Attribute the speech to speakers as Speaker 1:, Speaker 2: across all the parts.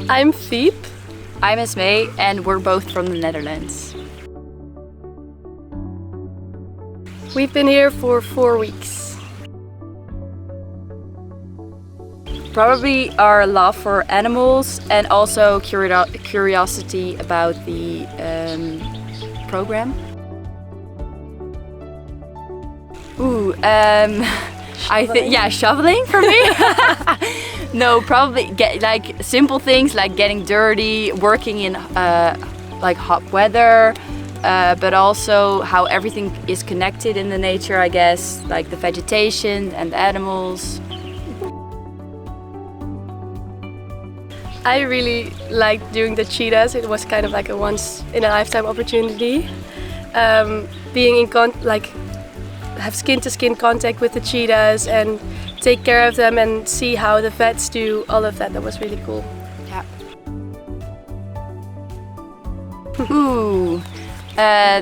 Speaker 1: I'm Fiep.
Speaker 2: I'm Esmee and we're both from the Netherlands.
Speaker 1: We've been here for 4 weeks.
Speaker 2: Probably our love for animals and also curiosity about the program. I think shoveling for me. No, probably like simple things like getting dirty, working in like hot weather, but also how everything is connected in the nature, I guess, like the vegetation and the animals.
Speaker 1: I really liked doing the cheetahs. It was kind of like a once-in-a-lifetime opportunity. Being in have skin-to-skin contact with the cheetahs and take care of them and see how the vets do all of that. That was really cool.
Speaker 2: Yeah.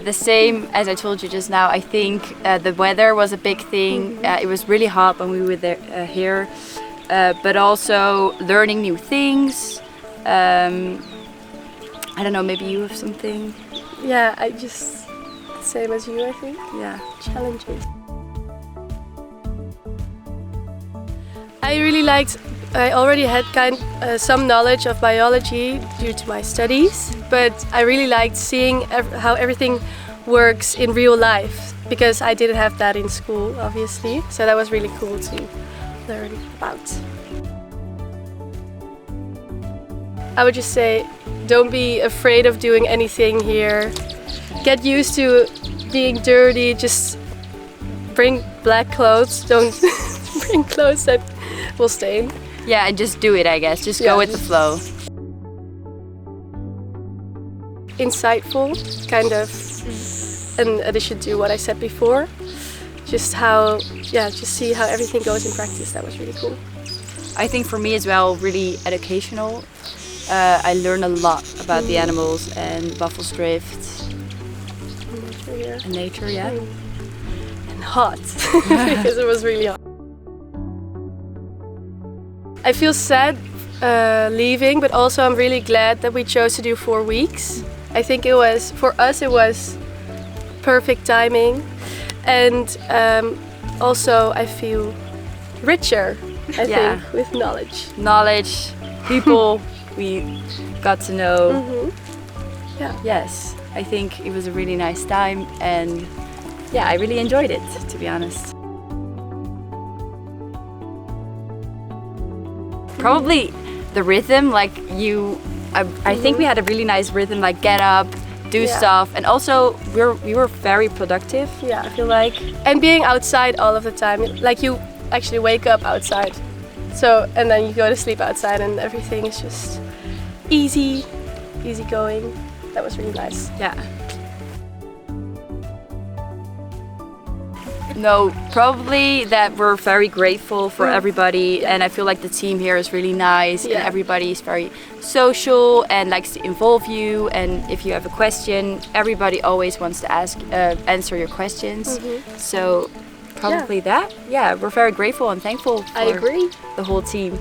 Speaker 2: The same as I told you just now. I think the weather was a big thing. It was really hot when we were there, here, but also learning new things. I don't know, maybe you have something?
Speaker 1: Yeah, the same as you, I think.
Speaker 2: Yeah.
Speaker 1: Challenging. I really liked, I already had some knowledge of biology due to my studies, but I really liked seeing how everything works in real life, because I didn't have that in school, obviously. So that was really cool to learn about. I would just say, don't be afraid of doing anything here. Get used to being dirty, just bring black clothes, don't bring clothes that will stain.
Speaker 2: Yeah, and just do it, I guess. Just go with the flow.
Speaker 1: Insightful, kind of an addition to what I said before. Just see how everything goes in practice. That was really cool.
Speaker 2: I think for me as well, really educational. I learned a lot about the animals and Buffelsdrift. And nature, yeah.
Speaker 1: And hot, because it was really hot. I feel sad leaving, but also I'm really glad that we chose to do 4 weeks. I think for us it was perfect timing, and also I feel richer, I think, with knowledge.
Speaker 2: Knowledge, people we got to know.
Speaker 1: Yeah.
Speaker 2: Yes, I think it was a really nice time, and yeah, I really enjoyed it, to be honest. Probably the rhythm, like I think we had a really nice rhythm, like get up, do stuff, and also we were very productive.
Speaker 1: Yeah,
Speaker 2: I feel like.
Speaker 1: And being outside all of the time, like you actually wake up outside, and then you go to sleep outside, and everything is just easy going. That was really nice.
Speaker 2: Yeah. No, probably that we're very grateful for everybody, and I feel like the team here is really nice, and everybody is very social and likes to involve you, and if you have a question, everybody always wants to answer your questions. So probably that. Yeah, we're very grateful and thankful for
Speaker 1: I agree.
Speaker 2: The whole team.